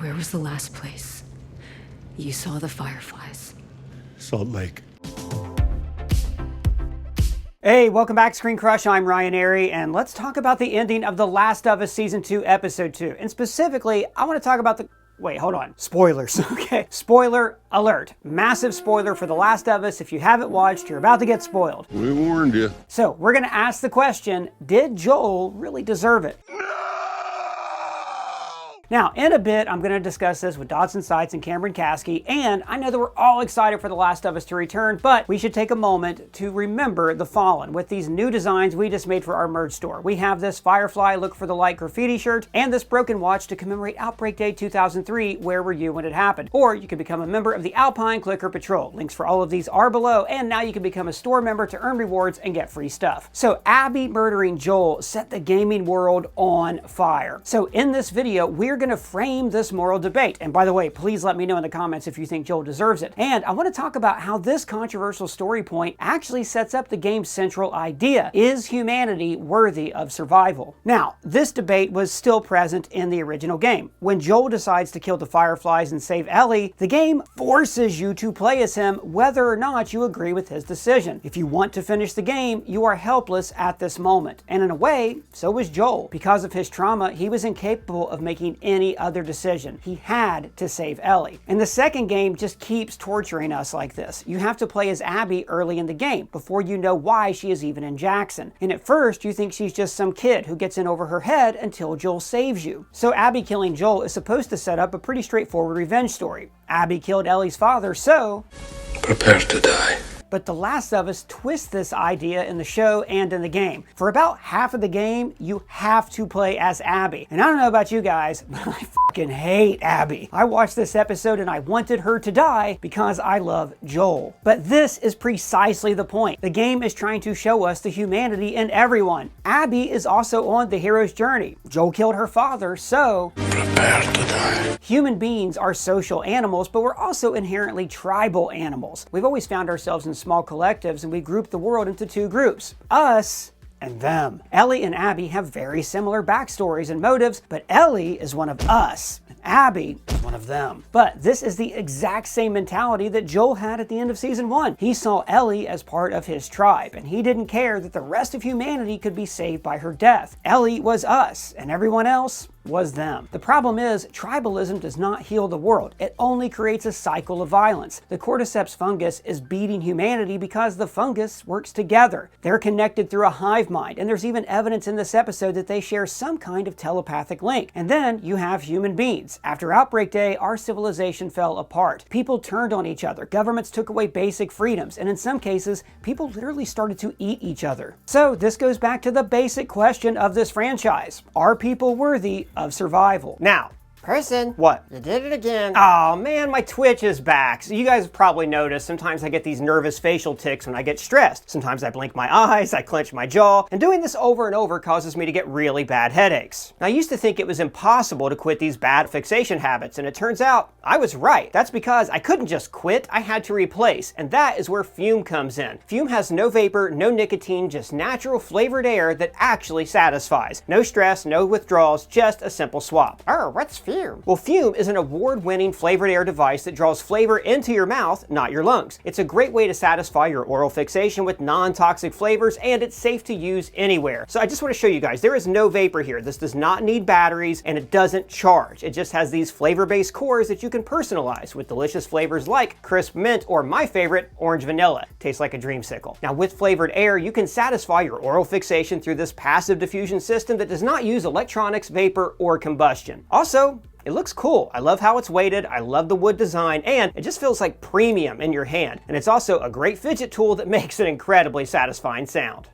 Where was the last place you saw the fireflies? Salt Lake. Hey, welcome back to ScreenCrush. I'm Ryan Airy, and let's talk about the ending of The Last of Us Season 2, Episode 2. And specifically, I want to talk about the... Wait, hold on. Spoilers, okay? Spoiler alert. Massive spoiler for The Last of Us. If you haven't watched, you're about to get spoiled. We warned you. So, we're going to ask the question, did Joel really deserve it? Now, in a bit, I'm going to discuss this with Dodson Seitz and Cameron Kasky, and I know that we're all excited for The Last of Us to return, but we should take a moment to remember the fallen with these new designs we just made for our merch store. We have this Firefly Look for the Light graffiti shirt, and this broken watch to commemorate Outbreak Day 2003, Where Were You When It Happened? Or you can become a member of the Alpine Clicker Patrol. Links for all of these are below, and now you can become a store member to earn rewards and get free stuff. So, Abby murdering Joel set the gaming world on fire. So, in this video, we're going to frame this moral debate. And by the way, please let me know in the comments if you think Joel deserves it. And I want to talk about how this controversial story point actually sets up the game's central idea. Is humanity worthy of survival? Now, this debate was still present in the original game. When Joel decides to kill the Fireflies and save Ellie, the game forces you to play as him whether or not you agree with his decision. If you want to finish the game, you are helpless at this moment. And in a way, so was Joel. Because of his trauma, he was incapable of making any other decision. He had to save Ellie. And the second game just keeps torturing us like this. You have to play as Abby early in the game before you know why she is even in Jackson. And at first, you think she's just some kid who gets in over her head until Joel saves you. So Abby killing Joel is supposed to set up a pretty straightforward revenge story. Abby killed Ellie's father, so... prepare to die. But The Last of Us twists this idea in the show and in the game. For about half of the game, you have to play as Abby. And I don't know about you guys, but I fucking hate Abby. I watched this episode and I wanted her to die because I love Joel. But this is precisely the point. The game is trying to show us the humanity in everyone. Abby is also on the hero's journey. Joel killed her father, so... prepare to die. Human beings are social animals, but we're also inherently tribal animals. We've always found ourselves in small collectives, and we group the world into two groups: us and them. Ellie and Abby have very similar backstories and motives, but Ellie is one of us. Abby is one of them. But this is the exact same mentality that Joel had at the end of season 1. He saw Ellie as part of his tribe, and he didn't care that the rest of humanity could be saved by her death. Ellie was us, and everyone else was them. The problem is, tribalism does not heal the world. It only creates a cycle of violence. The cordyceps fungus is beating humanity because the fungus works together. They're connected through a hive mind, and there's even evidence in this episode that they share some kind of telepathic link. And then you have human beings. After Outbreak Day, our civilization fell apart. People turned on each other. Governments took away basic freedoms, and in some cases, people literally started to eat each other. So this goes back to the basic question of this franchise. Are people worthy of survival? Now, Person. What? You did it again. Oh man, my twitch is back. So you guys have probably noticed sometimes I get these nervous facial tics when I get stressed. Sometimes I blink my eyes, I clench my jaw, and doing this over and over causes me to get really bad headaches. Now, I used to think it was impossible to quit these bad fixation habits, and it turns out I was right. That's because I couldn't just quit, I had to replace, and that is where Fume comes in. Fume has no vapor, no nicotine, just natural flavored air that actually satisfies. No stress, no withdrawals, just a simple swap. Oh, what's Fume? Well, Fume is an award-winning flavored air device that draws flavor into your mouth, not your lungs. It's a great way to satisfy your oral fixation with non-toxic flavors, and it's safe to use anywhere. So I just want to show you guys, there is no vapor here. This does not need batteries, and it doesn't charge. It just has these flavor-based cores that you can personalize with delicious flavors like crisp mint or my favorite, orange vanilla. Tastes like a dreamsicle. Now, with flavored air, you can satisfy your oral fixation through this passive diffusion system that does not use electronics, vapor, or combustion. Also, it looks cool. I love how it's weighted, I love the wood design, and it just feels like premium in your hand. And it's also a great fidget tool that makes an incredibly satisfying sound.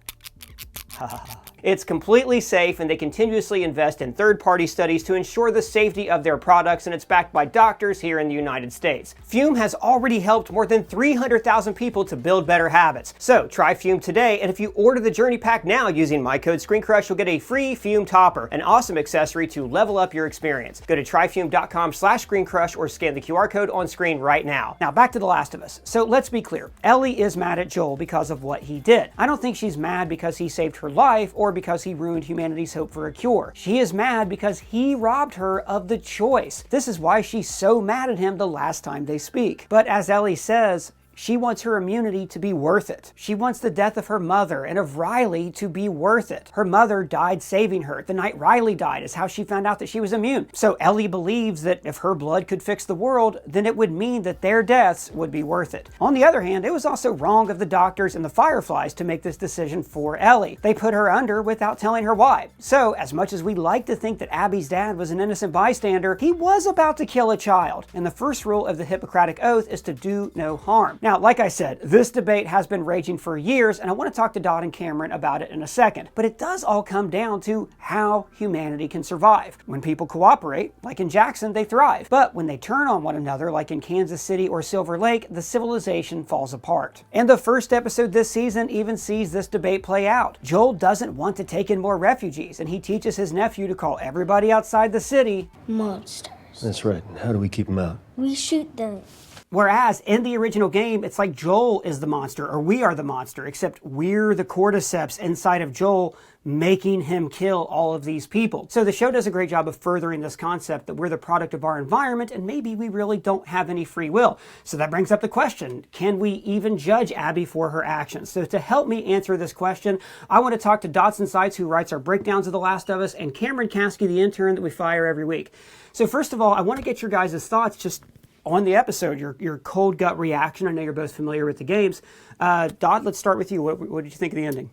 It's completely safe, and they continuously invest in third-party studies to ensure the safety of their products, and it's backed by doctors here in the United States. Fume has already helped more than 300,000 people to build better habits. So try Fume today, and if you order the Journey Pack now using my code ScreenCrush, you'll get a free Fume topper, an awesome accessory to level up your experience. Go to tryfume.com/ScreenCrush or scan the QR code on screen right now. Now back to The Last of Us. So let's be clear. Ellie is mad at Joel because of what he did. I don't think she's mad because he saved her life or because he ruined humanity's hope for a cure. She is mad because he robbed her of the choice. This is why she's so mad at him the last time they speak. But as Ellie says, she wants her immunity to be worth it. She wants the death of her mother and of Riley to be worth it. Her mother died saving her. The night Riley died is how she found out that she was immune. So Ellie believes that if her blood could fix the world, then it would mean that their deaths would be worth it. On the other hand, it was also wrong of the doctors and the Fireflies to make this decision for Ellie. They put her under without telling her why. So, as much as we'd like to think that Abby's dad was an innocent bystander, he was about to kill a child. And the first rule of the Hippocratic Oath is to do no harm. Now, like I said, this debate has been raging for years, and I want to talk to Dot and Cameron about it in a second. But it does all come down to how humanity can survive. When people cooperate, like in Jackson, they thrive. But when they turn on one another, like in Kansas City or Silver Lake, the civilization falls apart. And the first episode this season even sees this debate play out. Joel doesn't want to take in more refugees, and he teaches his nephew to call everybody outside the city monsters. That's right. How do we keep them out? We shoot them. Whereas in the original game, it's like Joel is the monster, or we are the monster, except we're the cordyceps inside of Joel, making him kill all of these people. So the show does a great job of furthering this concept that we're the product of our environment, and maybe we really don't have any free will. So that brings up the question, can we even judge Abby for her actions? So to help me answer this question, I want to talk to Dotson Sites, who writes our breakdowns of The Last of Us, and Cameron Kasky, the intern that we fire every week. So first of all, I want to get your guys' thoughts just on the episode, your cold gut reaction. I know you're both familiar with the games. Dot, let's start with you. What did you think of the ending?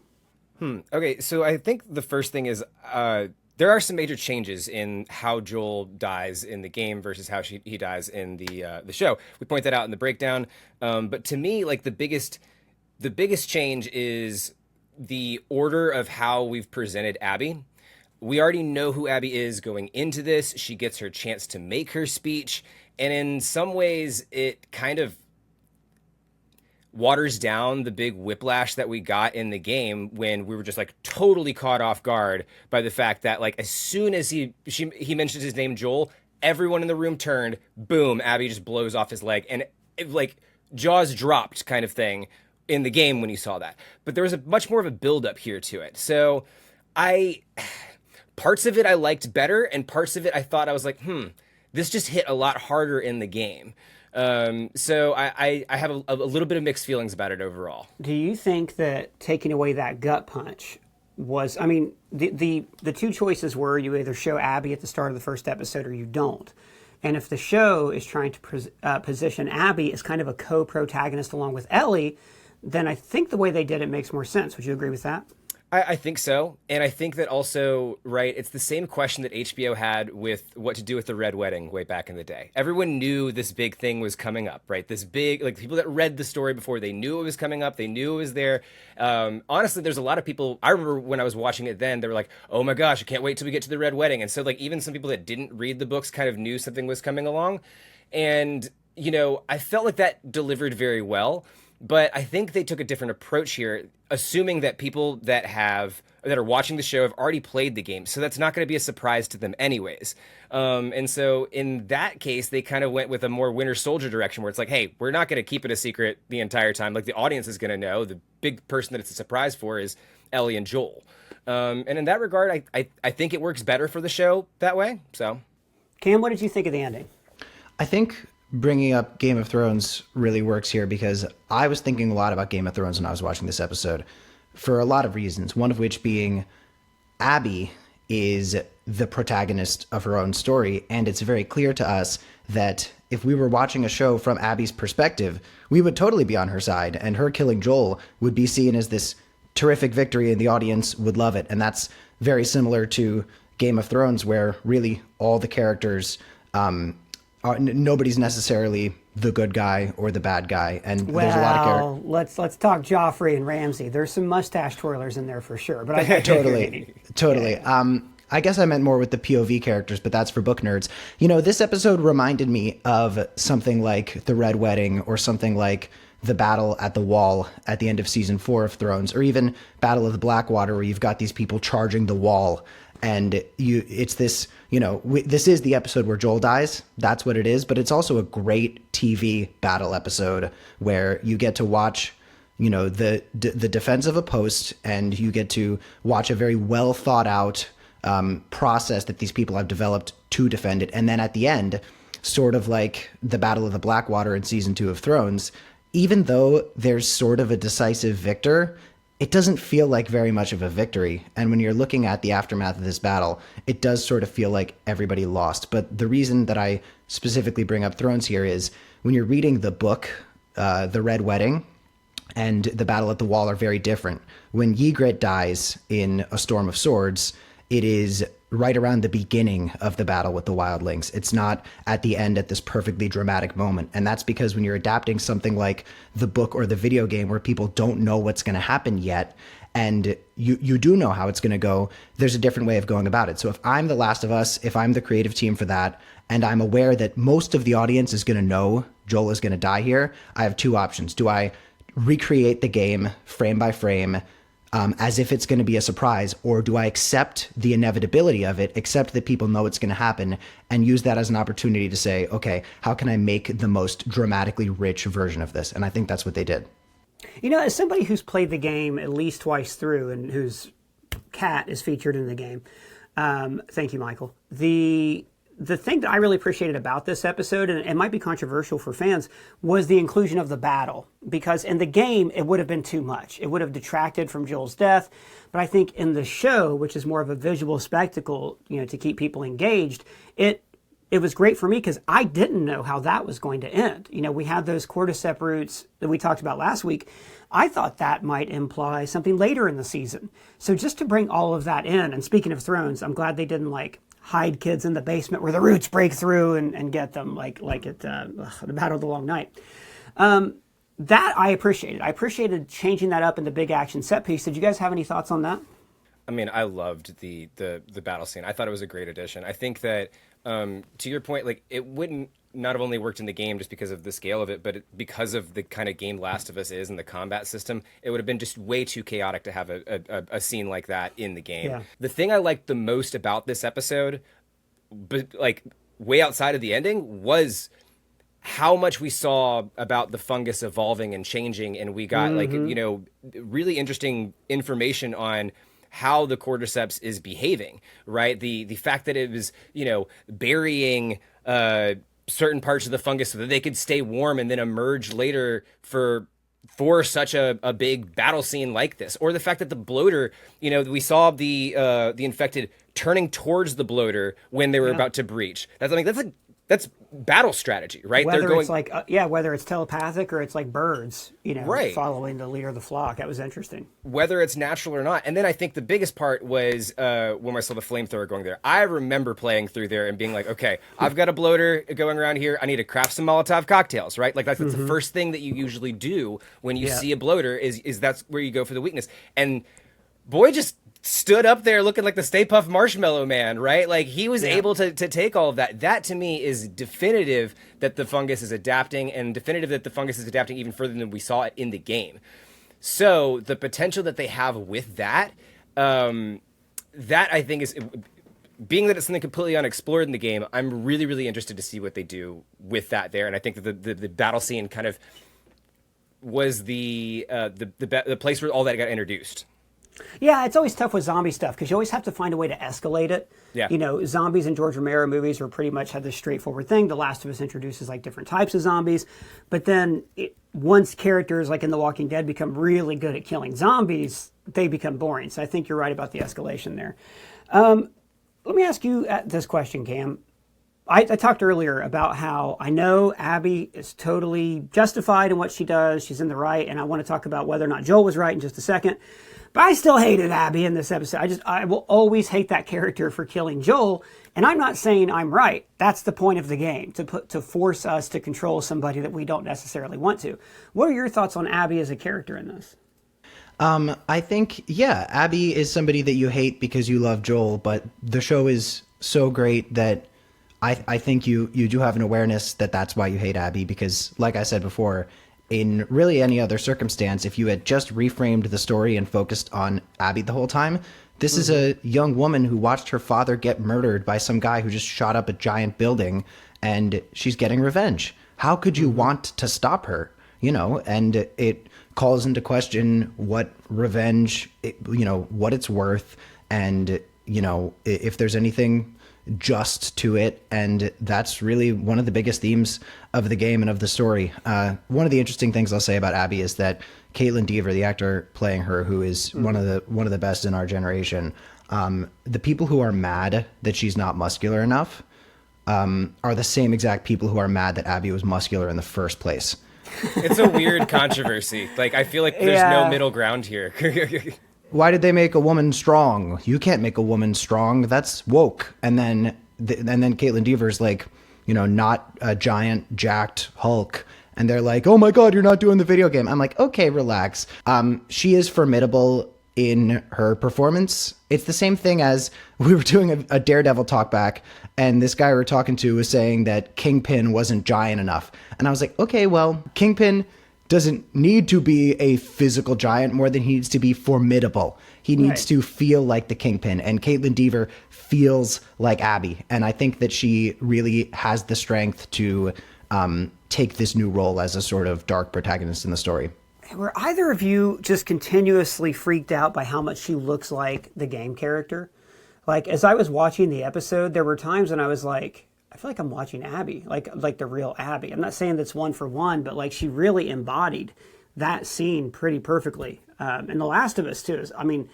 Okay, so I think the first thing is there are some major changes in how Joel dies in the game versus how he dies in the show. We point that out in the breakdown. But to me, like the biggest change is the order of how we've presented Abby. We already know who Abby is going into this. She gets her chance to make her speech. And in some ways, it kind of waters down the big whiplash that we got in the game when we were just like totally caught off guard by the fact that like as soon as he mentioned his name, Joel, everyone in the room turned, boom, Abby just blows off his leg. And it, like jaws dropped kind of thing in the game when you saw that. But there was a much more of a build-up here to it. So parts of it I liked better, and parts of it I thought I was like, this just hit a lot harder in the game. So I have a little bit of mixed feelings about it overall. Do you think that taking away that gut punch was, I mean, the two choices were you either show Abby at the start of the first episode or you don't. And if the show is trying to position Abby as kind of a co-protagonist along with Ellie, then I think the way they did it makes more sense. Would you agree with that? I think so. And I think that also, right, it's the same question that HBO had with what to do with the Red Wedding way back in the day. Everyone knew this big thing was coming up, right? This big, like people that read the story before, they knew it was coming up. They knew it was there. Honestly, there's a lot of people, I remember when I was watching it then, they were like, oh my gosh, I can't wait till we get to the Red Wedding. And so like even some people that didn't read the books kind of knew something was coming along. And, you know, I felt like that delivered very well. But I think they took a different approach here, assuming that people that are watching the show have already played the game. So that's not going to be a surprise to them anyways. And so in that case, they kind of went with a more Winter Soldier direction where it's like, hey, we're not going to keep it a secret the entire time. Like the audience is going to know. The big person that it's a surprise for is Ellie and Joel. And in that regard, I think it works better for the show that way. So, Cam, what did you think of the ending? I think bringing up Game of Thrones really works here because I was thinking a lot about Game of Thrones when I was watching this episode for a lot of reasons, one of which being Abby is the protagonist of her own story, and it's very clear to us that if we were watching a show from Abby's perspective, we would totally be on her side, and her killing Joel would be seen as this terrific victory and the audience would love it. And that's very similar to Game of Thrones, where really all the characters nobody's necessarily the good guy or the bad guy, and there's a lot of characters. Let's talk Joffrey and Ramsay. There's some mustache twirlers in there for sure. But I totally. I guess I meant more with the POV characters, but that's for book nerds. You know, this episode reminded me of something like the Red Wedding, or something like the battle at the Wall at the end of season 4 of Thrones, or even Battle of the Blackwater, where you've got these people charging the wall. And it's this, this is the episode where Joel dies. That's what it is. But it's also a great TV battle episode where you get to watch, the defense of a post, and you get to watch a very well thought out process that these people have developed to defend it. And then at the end, sort of like the Battle of the Blackwater in season 2 of Thrones, even though there's sort of a decisive victor, it doesn't feel like very much of a victory. And when you're looking at the aftermath of this battle, it does sort of feel like everybody lost. But the reason that I specifically bring up Thrones here is when you're reading the book, The Red Wedding and the Battle at the Wall are very different. When Ygritte dies in A Storm of Swords, it is right around the beginning of the battle with the wildlings. It's not at the end at this perfectly dramatic moment. And that's because when you're adapting something like the book or the video game where people don't know what's going to happen yet, and you do know how it's going to go, there's a different way of going about it. So if I'm The Last of Us, if I'm the creative team for that, and I'm aware that most of the audience is going to know Joel is going to die here, I have two options. Do I recreate the game frame by frame as if it's going to be a surprise, or do I accept the inevitability of it, accept that people know it's going to happen, and use that as an opportunity to say, okay, how can I make the most dramatically rich version of this? And I think that's what they did. As somebody who's played the game at least twice through and whose cat is featured in the game, thank you, Michael. The thing that I really appreciated about this episode, and it might be controversial for fans, was the inclusion of the battle. Because in the game, it would have been too much. It would have detracted from Joel's death. But I think in the show, which is more of a visual spectacle, to keep people engaged, it was great for me because I didn't know how that was going to end. We had those cordyceps roots that we talked about last week. I thought that might imply something later in the season. So just to bring all of that in, and speaking of Thrones, I'm glad they didn't hide kids in the basement where the roots break through and get them like at the Battle of the Long Night. That I appreciated. I appreciated changing that up into big action set piece. Did you guys have any thoughts on that? I mean, I loved the battle scene. I thought it was a great addition. I think that to your point, it wouldn't not have only worked in the game just because of the scale of it, but because of the kind of game Last of Us is and the combat system, it would have been just way too chaotic to have a scene like that in the game. Yeah. The thing I liked the most about this episode, but way outside of the ending, was how much we saw about the fungus evolving and changing, and we got really interesting information on how the cordyceps is behaving, right? The fact that it was, burying certain parts of the fungus so that they could stay warm and then emerge later for such a big battle scene like this, or the fact that the bloater, we saw the infected turning towards the bloater when they were about to breach. That's battle strategy, right? Whether it's whether it's telepathic or it's like birds, right, following the leader of the flock. That was interesting. Whether it's natural or not. And then I think the biggest part was when I saw the flamethrower going there. I remember playing through there and being like, okay, I've got a bloater going around here. I need to craft some Molotov cocktails, right? That's the first thing that you usually do when you see a bloater is that's where you go for the weakness. And boy just stood up there looking like the Stay Puft Marshmallow Man, right? He was able to take all of that. That to me is definitive that the fungus is adapting, and definitive that the fungus is adapting even further than we saw it in the game. So the potential that they have with that, that I think is, being that it's something completely unexplored in the game, I'm really, really interested to see what they do with that there. And I think that the battle scene kind of was the place where all that got introduced. Yeah, it's always tough with zombie stuff because you always have to find a way to escalate it. Yeah. Zombies in George Romero movies are pretty much had this straightforward thing. The Last of Us introduces different types of zombies. But then once characters in The Walking Dead become really good at killing zombies, they become boring. So I think you're right about the escalation there. Let me ask you this question, Cam. I talked earlier about how I know Abby is totally justified in what she does. She's in the right. And I want to talk about whether or not Joel was right in just a second. But I still hated Abby in this episode. I will always hate that character for killing Joel. And I'm not saying I'm right. That's the point of the game, to force us to control somebody that we don't necessarily want to. What are your thoughts on Abby as a character in this? I think, Abby is somebody that you hate because you love Joel, but the show is so great that I think you do have an awareness that that's why you hate Abby, because like I said before, in really any other circumstance, if you had just reframed the story and focused on Abby the whole time, this is a young woman who watched her father get murdered by some guy who just shot up a giant building, and she's getting revenge. How could you want to stop her? and it calls into question what revenge, what it's worth, and, if there's anything just to it. And that's really one of the biggest themes of the game and of the story. One of the interesting things I'll say about Abby is that Caitlin Dever, the actor playing her, who is one of the best in our generation, the people who are mad that she's not muscular enough are the same exact people who are mad that Abby was muscular in the first place. It's a weird controversy. Like, I feel like there's no middle ground here. Why did they make a woman strong? You can't make a woman strong. That's woke. And then Caitlin Dever's like, not a giant jacked Hulk. And they're like, oh my God, you're not doing the video game. I'm like, okay, relax. She is formidable in her performance. It's the same thing as we were doing a Daredevil talkback, and this guy we were talking to was saying that Kingpin wasn't giant enough. And I was like, okay, well, Kingpin doesn't need to be a physical giant more than he needs to be formidable. He needs to feel like the Kingpin, and Caitlin Dever feels like Abby. And I think that she really has the strength to take this new role as a sort of dark protagonist in the story. Were either of you just continuously freaked out by how much she looks like the game character? Like, as I was watching the episode, there were times when I was like, I feel like I'm watching Abby, like the real Abby. I'm not saying that's one for one, but like she really embodied that scene pretty perfectly. And The Last of Us too. I mean,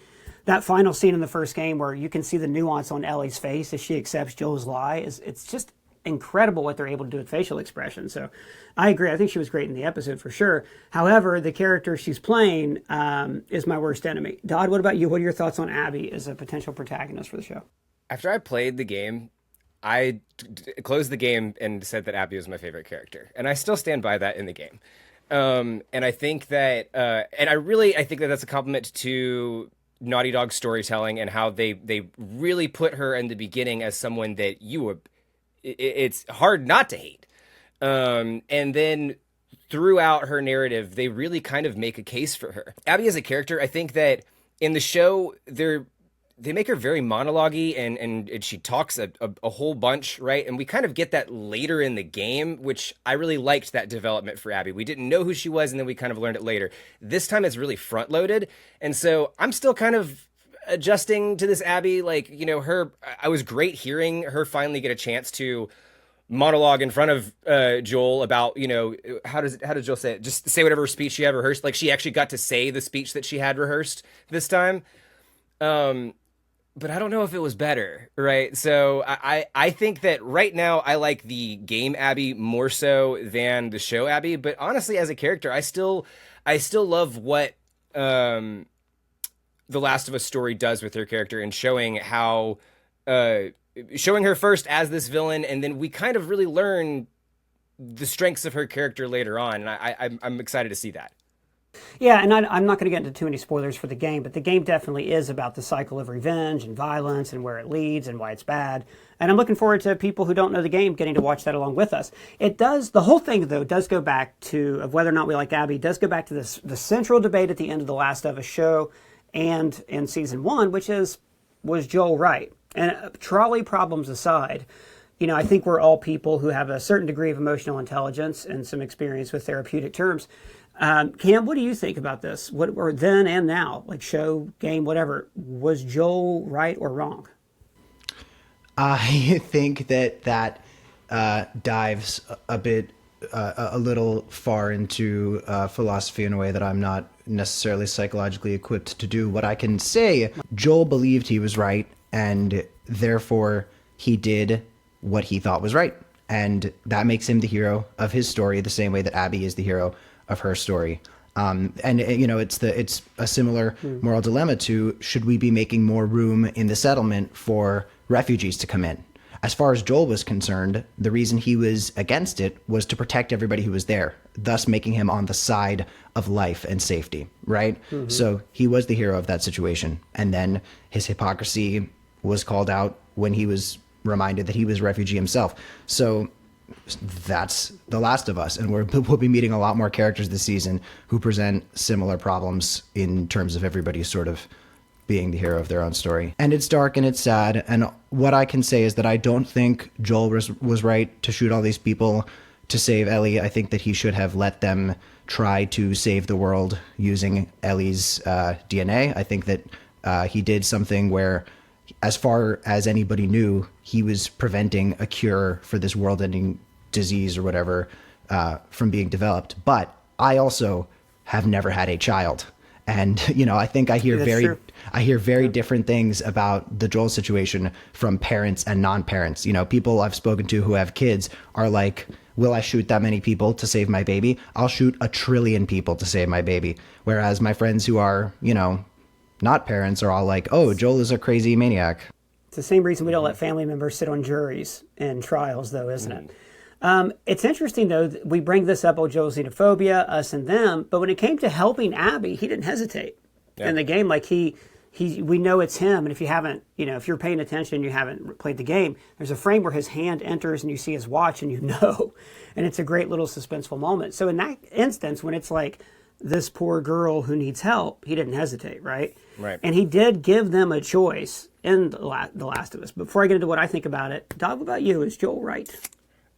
that final scene in the first game where you can see the nuance on Ellie's face as she accepts Joel's lie, it's just incredible what they're able to do with facial expression. So I agree. I think she was great in the episode for sure. However, the character she's playing is my worst enemy. Dodd, what about you? What are your thoughts on Abby as a potential protagonist for the show? After I played the game, I closed the game and said that Abby was my favorite character. And I still stand by that in the game. And I think that, I think that that's a compliment to Naughty Dog's storytelling and how they really put her in the beginning as someone that it's hard not to hate. And then throughout her narrative, they really kind of make a case for her. Abby as a character, I think that in the show, they make her very monologue-y and she talks a whole bunch, right? And we kind of get that later in the game, which I really liked that development for Abby. We didn't know who she was, and then we kind of learned it later. This time it's really front-loaded, and so I'm still kind of adjusting to this Abby. Like, I was great hearing her finally get a chance to monologue in front of Joel about, how does Joel say it? Just say whatever speech she had rehearsed. Like, she actually got to say the speech that she had rehearsed this time. But I don't know if it was better, right? So I think that right now I like the game Abby more so than the show Abby. But honestly, as a character, I still love what The Last of Us story does with her character and showing how showing her first as this villain, and then we kind of really learn the strengths of her character later on. And I'm excited to see that. Yeah, and I'm not going to get into too many spoilers for the game, but the game definitely is about the cycle of revenge and violence and where it leads and why it's bad. And I'm looking forward to people who don't know the game getting to watch that along with us. The whole thing, though, does go back to, of whether or not we like Abby, does go back to the central debate at the end of The Last of Us show and in season 1, which is, was Joel right? And trolley problems aside, I think we're all people who have a certain degree of emotional intelligence and some experience with therapeutic terms. Cam, what do you think about this? Or then and now, like show, game, whatever, was Joel right or wrong? I think that dives a little far into philosophy in a way that I'm not necessarily psychologically equipped to do. What I can say, Joel believed he was right, and therefore he did what he thought was right. And that makes him the hero of his story, the same way that Abby is the hero of her story. It's a similar moral dilemma to, should we be making more room in the settlement for refugees to come in? As far as Joel was concerned, the reason he was against it was to protect everybody who was there, thus making him on the side of life and safety, right? Mm-hmm. So he was the hero of that situation. And then his hypocrisy was called out when he was reminded that he was a refugee himself. So that's The Last of Us, and we'll be meeting a lot more characters this season who present similar problems in terms of everybody sort of being the hero of their own story. And it's dark and it's sad, and what I can say is that I don't think Joel was right to shoot all these people to save Ellie. I think that he should have let them try to save the world using Ellie's DNA. I think that he did something where, as far as anybody knew, he was preventing a cure for this world-ending disease or whatever from being developed. But I also have never had a child. And, I think I hear very different things about the Joel situation from parents and non-parents. People I've spoken to who have kids are like, will I shoot that many people to save my baby? I'll shoot 1 trillion people to save my baby. Whereas my friends who are, not parents are all like, oh, Joel is a crazy maniac. It's the same reason we don't let family members sit on juries in trials, though, isn't it? It's interesting, though, that we bring this up, Joel's xenophobia, us and them, but when it came to helping Abby, he didn't hesitate in the game. Like we know it's him, and if you haven't, if you're paying attention and you haven't played the game, there's a frame where his hand enters and you see his watch and and it's a great little suspenseful moment. So in that instance, when it's like this poor girl who needs help, he didn't hesitate, right? Right. And he did give them a choice in The Last of Us. Before I get into what I think about it, Doug, what about you? Is Joel right?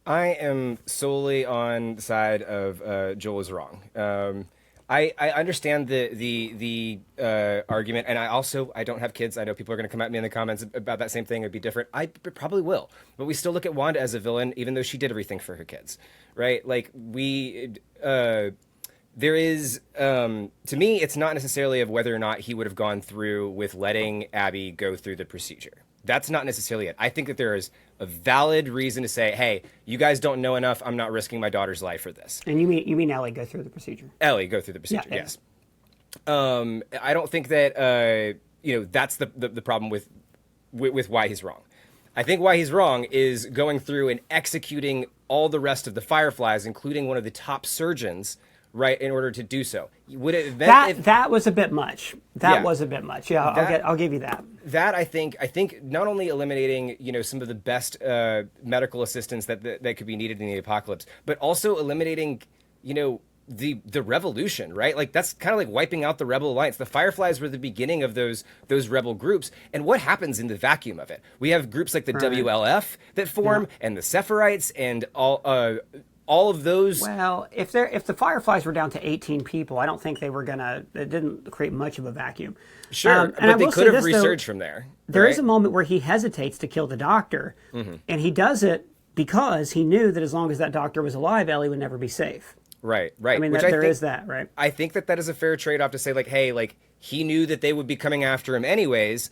I am solely on the side of Joel is wrong. I understand the argument, and I don't have kids. I know people are going to come at me in the comments about that same thing. It'd be different. I probably will, but we still look at Wanda as a villain, even though she did everything for her kids, right? Like there is, to me, it's not necessarily of whether or not he would have gone through with letting Abby go through the procedure. That's not necessarily it. I think that there is a valid reason to say, hey, you guys don't know enough. I'm not risking my daughter's life for this. And you mean Ellie go through the procedure? Ellie go through the procedure, Yeah. yes. I don't think that, that's the problem with why he's wrong. I think why he's wrong is going through and executing all the rest of the Fireflies, including one of the top surgeons, right, in order to do so. Would it that was a bit much. That was a bit much. Yeah, I'll give you that. That I think not only eliminating some of the best medical assistance that could be needed in the apocalypse, but also eliminating the revolution, right? Like that's kind of like wiping out the Rebel Alliance. The Fireflies were the beginning of those rebel groups, and what happens in the vacuum of it? We have groups like the WLF that form, and the Sephirites, and all of those. Well, if the Fireflies were down to 18 people, I don't think it didn't create much of a vacuum. Sure, but they could have resurged from there. There is a moment where he hesitates to kill the doctor, and he does it because he knew that as long as that doctor was alive, Ellie would never be safe. Right. I mean, there is that, right? I think that is a fair trade-off to say, like, hey, like, he knew that they would be coming after him anyways,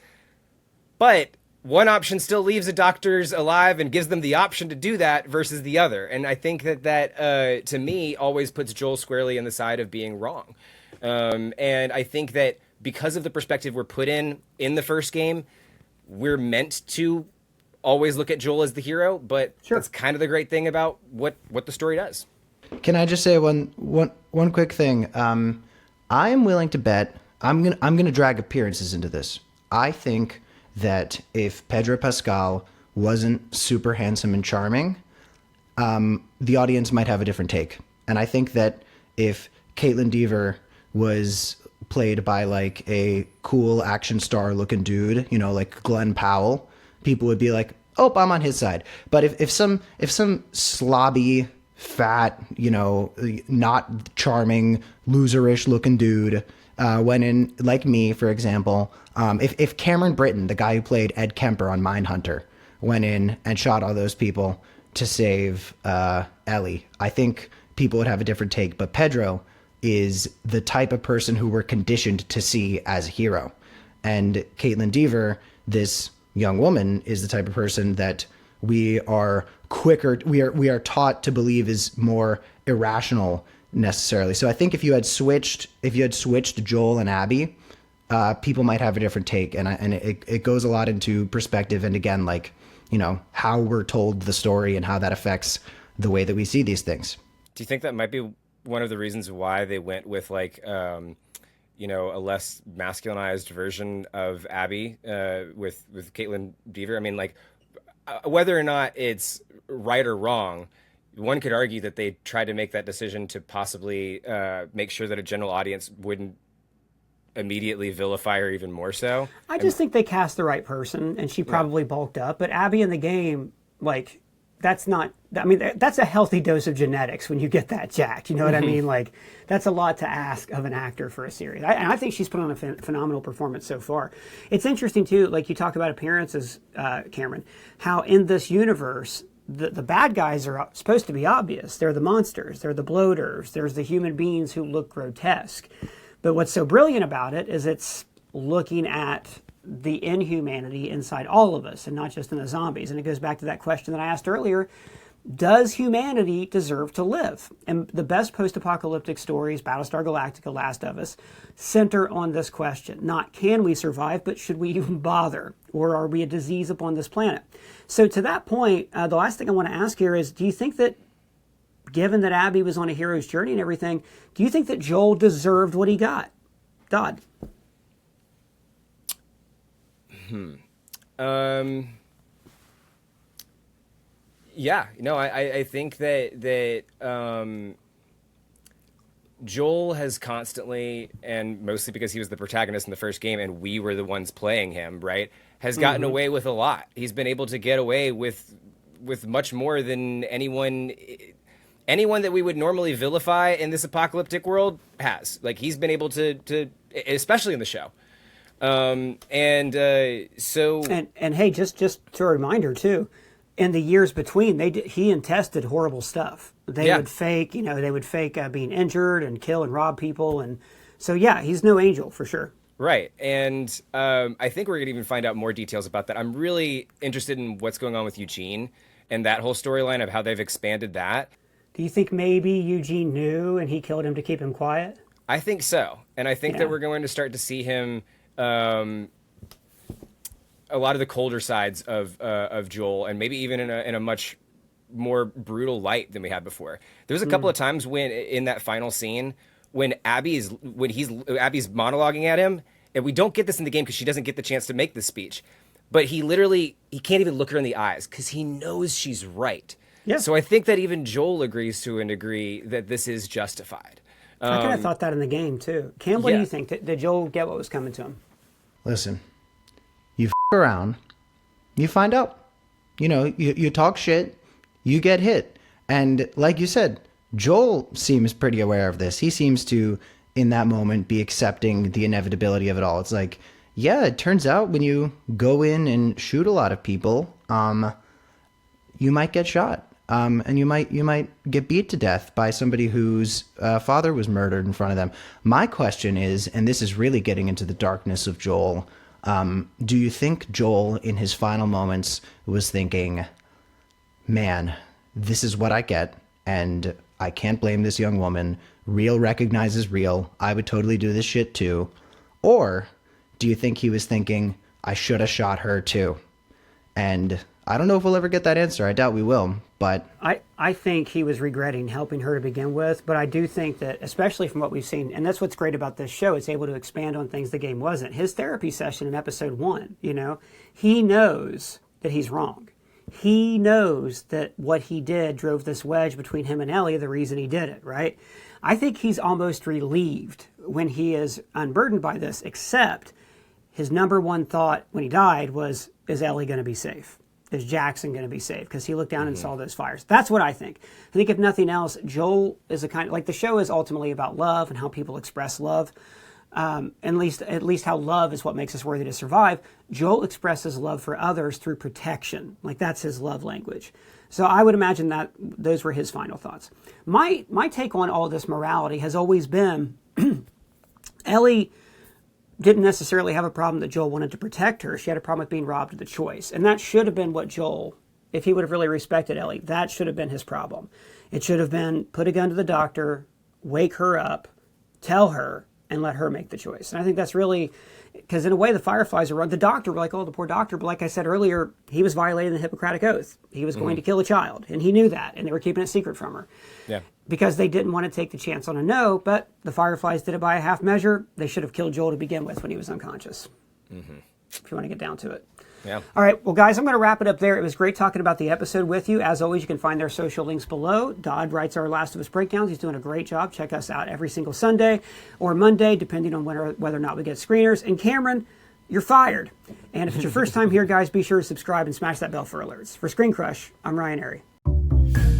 but one option still leaves the doctors alive and gives them the option to do that versus the other. And I think that to me, always puts Joel squarely on the side of being wrong. And I think that because of the perspective we're put in the first game, we're meant to always look at Joel as the hero, but that's kind of the great thing about what the story does. Can I just say one quick thing? I am willing to bet I'm gonna drag appearances into this. I think that if Pedro Pascal wasn't super handsome and charming, the audience might have a different take. And I think that if Caitlin Dever was played by like a cool action star looking dude, like Glenn Powell, people would be like, "Oh, I'm on his side." But if some slobby, fat, not charming, loserish looking dude went in, like me, for example, if Cameron Britton, the guy who played Ed Kemper on Mindhunter, went in and shot all those people to save Ellie, I think people would have a different take. But Pedro is the type of person who we're conditioned to see as a hero. And Caitlin Dever, this young woman, is the type of person that we are taught to believe is more irrational necessarily. So I think if you had switched Joel and Abby, people might have a different take, and it goes a lot into perspective, and again, like, how we're told the story and how that affects the way that we see these things. Do you think that might be one of the reasons why they went with like a less masculinized version of Abby with Caitlin Dever? I mean, like, whether or not it's right or wrong, one could argue that they tried to make that decision to possibly make sure that a general audience wouldn't immediately vilify her even more so. I just think they cast the right person, and she probably bulked up. But Abby in the game, like, that's not, I mean, that's a healthy dose of genetics when you get that jacked. You know what I mean? Like, that's a lot to ask of an actor for a series. And I think she's put on a phenomenal performance so far. It's interesting, too, like you talk about appearances, Cameron, how in this universe, the bad guys are supposed to be obvious. They're the monsters. They're the bloaters. There's the human beings who look grotesque. But what's so brilliant about it is it's looking at the inhumanity inside all of us and not just in the zombies. And it goes back to that question that I asked earlier. Does humanity deserve to live? And the best post-apocalyptic stories, Battlestar Galactica, Last of Us, center on this question. Not can we survive, but should we even bother? Or are we a disease upon this planet? So to that point, the last thing I want to ask here is, do you think that, given that Abby was on a hero's journey and everything, do you think that Joel deserved what he got? Dodd? Yeah, no, I think that Joel has constantly, and mostly because he was the protagonist in the first game and we were the ones playing him, right, has gotten away with a lot. He's been able to get away with much more than anyone that we would normally vilify in this apocalyptic world has. Like, he's been able to especially in the show. So hey, just to a reminder too, in the years between, he and Tess did horrible stuff. They would fake being injured and kill and rob people, and so yeah, he's no angel for sure. Right, and I think we're gonna even find out more details about that. I'm really interested in what's going on with Eugene and that whole storyline of how they've expanded that. Do you think maybe Eugene knew and he killed him to keep him quiet? I think so, and I think that we're going to start to see him. A lot of the colder sides of Joel, and maybe even in a much more brutal light than we had before. There was a couple of times when in that final scene when Abby's monologuing at him, and we don't get this in the game because she doesn't get the chance to make this speech, but he can't even look her in the eyes because he knows she's right. Yeah. So I think that even Joel agrees to a degree that this is justified. I kind of thought that in the game too. Cam, what do you think? Did Joel get what was coming to him? Listen, you around, you find out. You know, you talk shit, you get hit. And like you said, Joel seems pretty aware of this. He seems to, in that moment, be accepting the inevitability of it all. It's like, yeah, it turns out when you go in and shoot a lot of people, you might get shot. And you might get beat to death by somebody whose father was murdered in front of them. My question is, and this is really getting into the darkness of Joel, do you think Joel, in his final moments, was thinking, man, this is what I get, and I can't blame this young woman. Real recognizes real. I would totally do this shit too. Or do you think he was thinking, I should have shot her too? And I don't know if we'll ever get that answer. I doubt we will, but I think he was regretting helping her to begin with, but I do think that, especially from what we've seen, and that's what's great about this show, it's able to expand on things the game wasn't. His therapy session in episode 1, you know, he knows that he's wrong. He knows that what he did drove this wedge between him and Ellie, the reason he did it, right? I think he's almost relieved when he is unburdened by this, except his number one thought when he died was, is Ellie going to be safe? Is Jackson going to be safe? Because he looked down and saw those fires. That's what I think. I think if nothing else, Joel is a kind of, like, the show is ultimately about love and how people express love. At least how love is what makes us worthy to survive. Joel expresses love for others through protection. Like, that's his love language. So I would imagine that those were his final thoughts. My take on all this morality has always been Ellie didn't necessarily have a problem that Joel wanted to protect her. She had a problem with being robbed of the choice. And that should have been what Joel, if he would have really respected Ellie, that should have been his problem. It should have been put a gun to the doctor, wake her up, tell her, and let her make the choice. And I think that's really, because in a way the Fireflies are wrong. The doctor, we're like, oh, the poor doctor. But like I said earlier, he was violating the Hippocratic Oath. He was going to kill a child. And he knew that. And they were keeping it secret from her. Yeah. Because they didn't want to take the chance on a no, but the Fireflies did it by a half measure. They should have killed Joel to begin with when he was unconscious. If you want to get down to it. Yeah. All right, well, guys, I'm going to wrap it up there. It was great talking about the episode with you. As always, you can find their social links below. Dodd writes our Last of Us breakdowns. He's doing a great job. Check us out every single Sunday or Monday, depending on whether or not we get screeners. And Cameron, you're fired. And if it's your first time here, guys, be sure to subscribe and smash that bell for alerts. For ScreenCrush, I'm Ryan Airy.